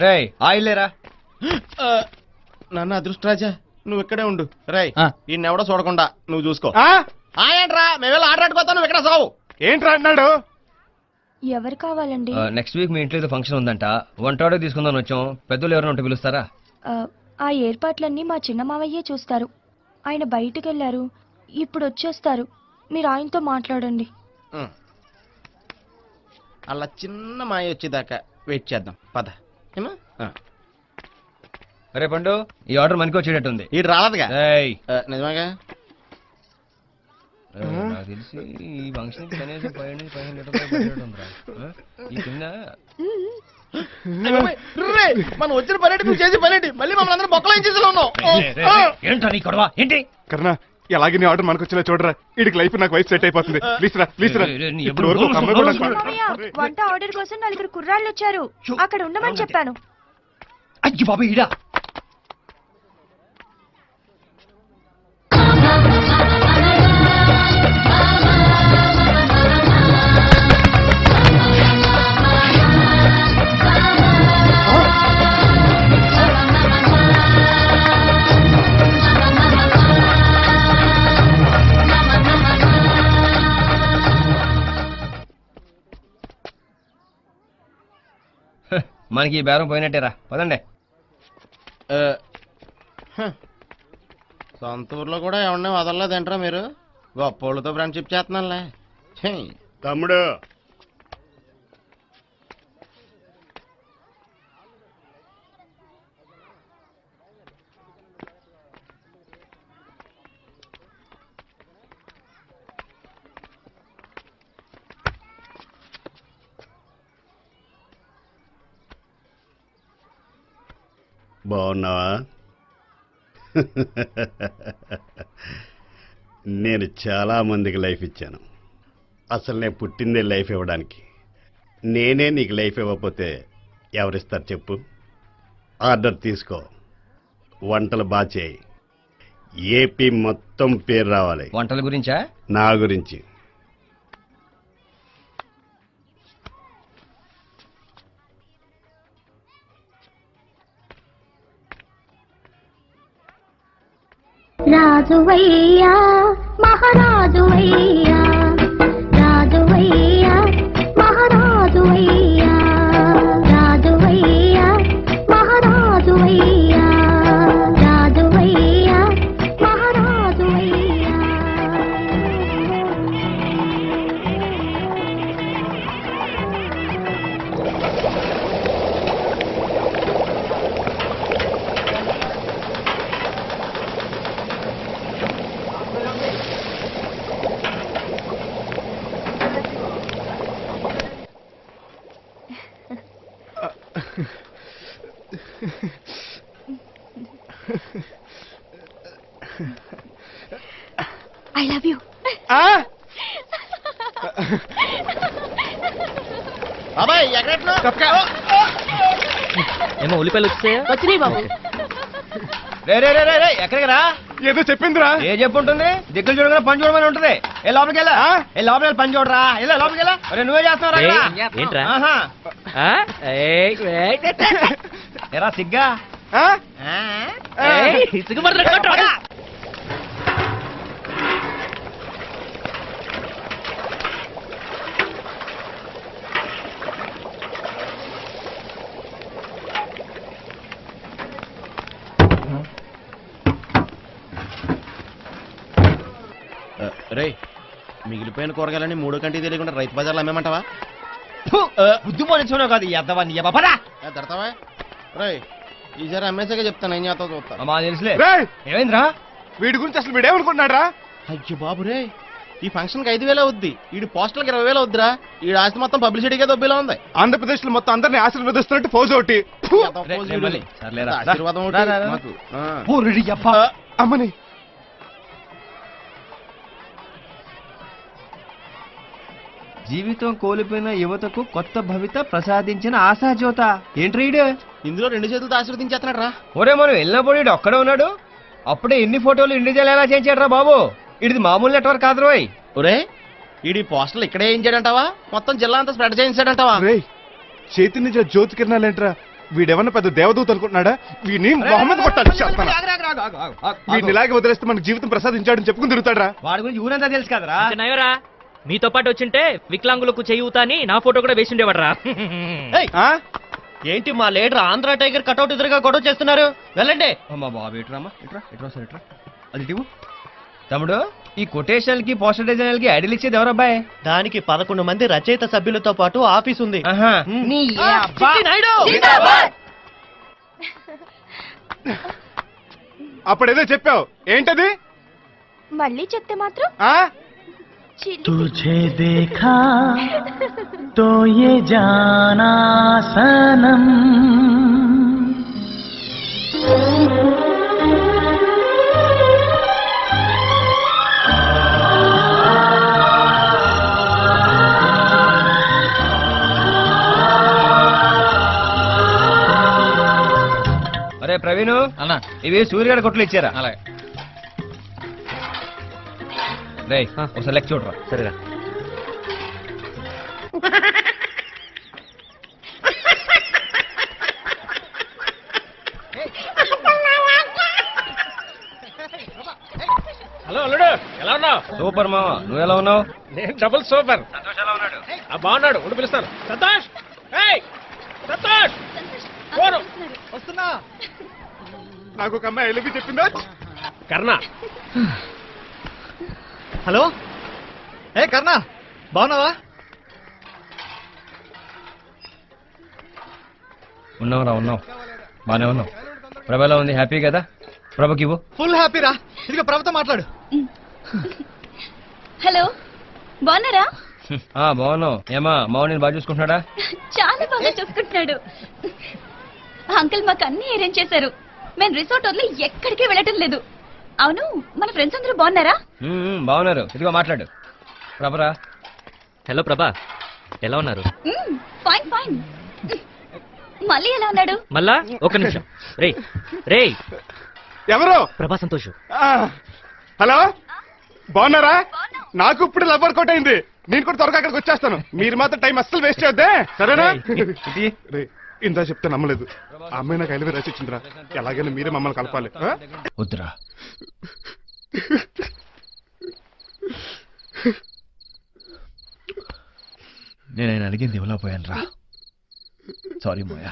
రేయ్ ఆయిల్ లేరా? నాన్న అదృష్టరాజా నువ్వు ఇక్కడే ఉండు. రేయ్ ఈయనెవడో చూడకుండా నువ్వు చూసుకో. ఏంట్రా మేము ఆటలాడుకోతాను, నువ్వు ఇక్కడ సావు. ఏంట్రా అన్నాడు? ఎవరు కావాలండి? నెక్స్ట్ వీక్ మీ ఇంట్లో ఫంక్షన్ ఉందంట, వంట తీసుకుందాం వచ్చాం. పెద్దలు ఎవరైనా ఉంటే పిలుస్తారా? ఆ ఏర్పాట్లన్నీ మా చిన్న మావయ్యే చూస్తారు. ఆయన బయటికి వెళ్ళారు, ఇప్పుడు వచ్చేస్తారు. మీరు ఆయనతో మాట్లాడండి. అలా చిన్న మాయ వచ్చేదాకా వెయిట్ చేద్దాం, పద. రే పండు, ఈ ఆర్డర్ మనకి వచ్చేటట్టుంది. ఇది రాలేదుగా? నిజమేగా? నాకు తెలిసి ఈ ఫంక్షన్ కనీసం 500 లీటర్లు ఈ కింద. మనం వచ్చిన పని నువ్వు చేసి పని మళ్ళీ మమ్మల్ని అందరూ బొక్కలు ఏం చేసేలా ఉన్నావు? ఏంటో నీ గొడవ ఏంటి? కర్ణ ఎలాగే నీ ఆర్డర్ మనకు వచ్చేలా చూడరా. వీడికి లైఫ్ నాకు వైఫ్ సెట్ అయిపోతుంది. ప్లీజ్ రా, ప్లీజ్ రా. ఇప్పుడు వరకు వంట ఆర్డర్ కోసం 4 కుర్రాళ్ళు వచ్చారు, అక్కడ ఉండమని చెప్పాను. అయ్యి బాబా ఈడా. మనకి ఈ బేరం పోయినట్టేరా, పదండి. సొంత ఊర్లో కూడా ఎవరినే వదలలేదంటారా మీరు? గొప్పోళ్ళతో ఫ్రెండ్షిప్ చేస్తున్నానులే. తమ్ముడు బాగున్నావా? నేను చాలా మందికి లైఫ్ ఇచ్చాను. అసలు నేను పుట్టిందే లైఫ్ ఇవ్వడానికి. నేనే నీకు లైఫ్ ఇవ్వకపోతే ఎవరిస్తారు చెప్పు? ఆర్డర్ తీసుకో, వంటలు బాగా చేయి, ఏపీ మొత్తం పేరు రావాలి. వంటల గురించా? నా గురించి. రాజువయ్యా మహారాజువయ్యా, రాజువయ్యా మహారాజువయ్యా, రాజువయ్యా మహారాజువయ్యా, రాజువయ్యా మహారాజువయ్యా. I love you. బాబాయ్ ఎక్కడ ఏమో ఉల్లిపాయలు వచ్చాయా? వచ్చినాయి బాబు. రే రే రే రే ఎక్కడికి రా? ఏదో చెప్పిందిరా. ఏ చెప్పుంటుంది? దిక్కులు చూడగానే పని చూడమని ఉంటుంది. ఏ లోపలికి వెళ్ళా, ఏ లోపలికి వెళ్ళి పని చూడరా. వెళ్ళా లోపలికి వెళ్ళా. అరే నువ్వే చేస్తున్నావు ఎరా సిగ్గా సిగ్గుపడుతున్నా. రే మిగిలిపోయిన కూరగాయలని 3 కంటికి తెలియకుండా రైతు బజార్లో అమ్మేమంటావా? బుద్ధి పోనిచ్చుకున్నావు కాదు ఎద్దవా నీ బాబా. దడతావా? రే ఈసారి అమ్మేసాక చెప్తాను, ఏం చేస్తావు చూస్తాను. మా తెలుసులే. ఏమైందిరా వీడి గురించి? అసలు వీడేమనుకుంటున్నాడు రా? అయ్యో బాబు రే, ఈ ఫంక్షన్ కి 5,000 అవుద్ది, ఈ పోస్టర్కి 20,000 అవుద్దిరా. ఈ ఆస్తి మొత్తం పబ్లిసిటీగా దొబ్బిలా ఉంది. ఆంధ్రప్రదేశ్ లో మొత్తం అందరినీ ఆశీర్వదిస్తున్నట్టు ఫోజు ఒకటి. ఆశీర్వాదం మాకు. అమ్మని జీవితం కోల్పోయిన యువతకు కొత్త భవిత ప్రసాదించిన ఆశాజ్యోత. ఏంట్రీడు ఇందులో 2 చేతులతో ఆశీర్వదించేస్తున్నాడు రా. ఒరే మనం వెళ్ళినప్పుడు ఇడు ఒక్కడే ఉన్నాడు. అప్పుడే ఎన్ని ఫోటోలు ఇండివిజువల్ ఎలా చేయించాడు రా బాబు. ఇది మామూలు నెట్వర్క్ కాదు రోయ్. ఒరే ఈ పోస్టర్లు ఇక్కడే వేయించాడంటావా? మొత్తం జిల్లా అంతా స్ప్రెడ్ చేయించాడంటావా? చేతి నుంచి జ్యోతి కిరణాలేంట్రా? వీడేమన్నా పెద్ద దేవదూత అనుకుంటున్నాడా? వీడిని మొహమ్మద్ కొట్టాలి చేస్తాను. వీడిని ఇలాగే వదిలేస్తే మనకు జీవితం ప్రసాదించాడని చెప్పుకుని తిరుగుతాడా? వాడి గురించి ఊరంతా తెలుసు కదరా. నయవరా మీతో పాటు వచ్చింటే వికలాంగులకు చేయూతా అని నా ఫోటో కూడా వేసి ఉండేవాడరా. ఏంటి మా లీడర్ ఆంధ్ర టైగర్ కటౌట్ ఎదురుగా గొడవ చేస్తున్నారు? వెళ్ళండి. అమ్మా బాబు ఇట్రామా, ఇట్రా సార్ ఇట్రా. అది ఇవ్వు తమ్ముడు. ఈ కొటేషన్ కి పోస్టర్ డిజైనర్ కి ఐడియల్ ఇచ్చేది ఎవరబ్బాయి? దానికి 11 మంది రచయిత సభ్యులతో పాటు ఆఫీస్ ఉంది. నీ అప్పుడేదో చెప్పావు, ఏంటది? మళ్ళీ చెప్తే మాత్రం तुझे देखा तो ये जाना सनम అరే ప్రవీణ్ అన్న, ఇవి సూర్యగారి కొట్లు ఇచ్చారా? అలాగే రే ఒకసారి లెక్క చూడరా. సరేరా. హలో అల్లుడు, ఎలా ఉన్నావు? సూపర్ మామ, నువ్వు ఎలా ఉన్నావు? నేను డబుల్ సూపర్. సంతోష్ ఎలా ఉన్నాడు? బాగున్నాడు, ఉండి పిలుస్తాను. సంతోష్, సంతోష్ వస్తున్నా. నాకు ఒక అమ్మాయి ఎలిపి చెప్పిందా? కర్ణ. హలో కర్ణ, బాగున్నావా? ఉన్నావురా, ఉన్నావు, బానే ఉన్నావు. ప్రభ ఎలా ఉంది? హ్యాపీ కదా? ప్రభకి ఇవ్వు. ఫుల్ హ్యాపీ రా. ఇదిగో ప్రభుతో మాట్లాడు. హలో, బాగున్నారా? బాగున్నావు. ఏమా మావు నేను బాగా చూసుకుంటున్నాడా? చాలా బాగా చూసుకుంటున్నాడు. అంకుల్ మాకు అన్ని అరేంజ్ చేశారు. మేము రిసార్ట్ వదిలి ఎక్కడికి వెళ్ళటం లేదు. అవును, మన ఫ్రెండ్స్ అందరూ బాగున్నారా? బాగున్నారు. ఇదిగో మాట్లాడు. ప్రభరా. హలో ప్రభా, ఎలా ఉన్నారు? Fine fine. మళ్ళీ ఎలా ఉన్నాడు? మళ్ళా ఒక నిమిషం. రే రే ఎవరు? ప్రభా సంతోష్. హలో, బాగున్నారా? నాకు ఇప్పుడు లవ్ వర్కౌట్ అయింది. నేను కూడా త్వరగా అక్కడికి వచ్చేస్తాను. మీరు మాత్రం టైం అస్సలు వేస్ట్ చేయొద్దే, సరేనా? ఇందా చెప్తే నమ్మలేదు. ఆ అమ్మాయి నాకు ఐలవి రాసిచ్చిందిరా. ఎలాగైనా మీరే మమ్మల్ని కలపాలి. వద్దురా. నేను ఆయన అడిగింది ఇవ్వలేకపోయాను రా. సారీ మోయా.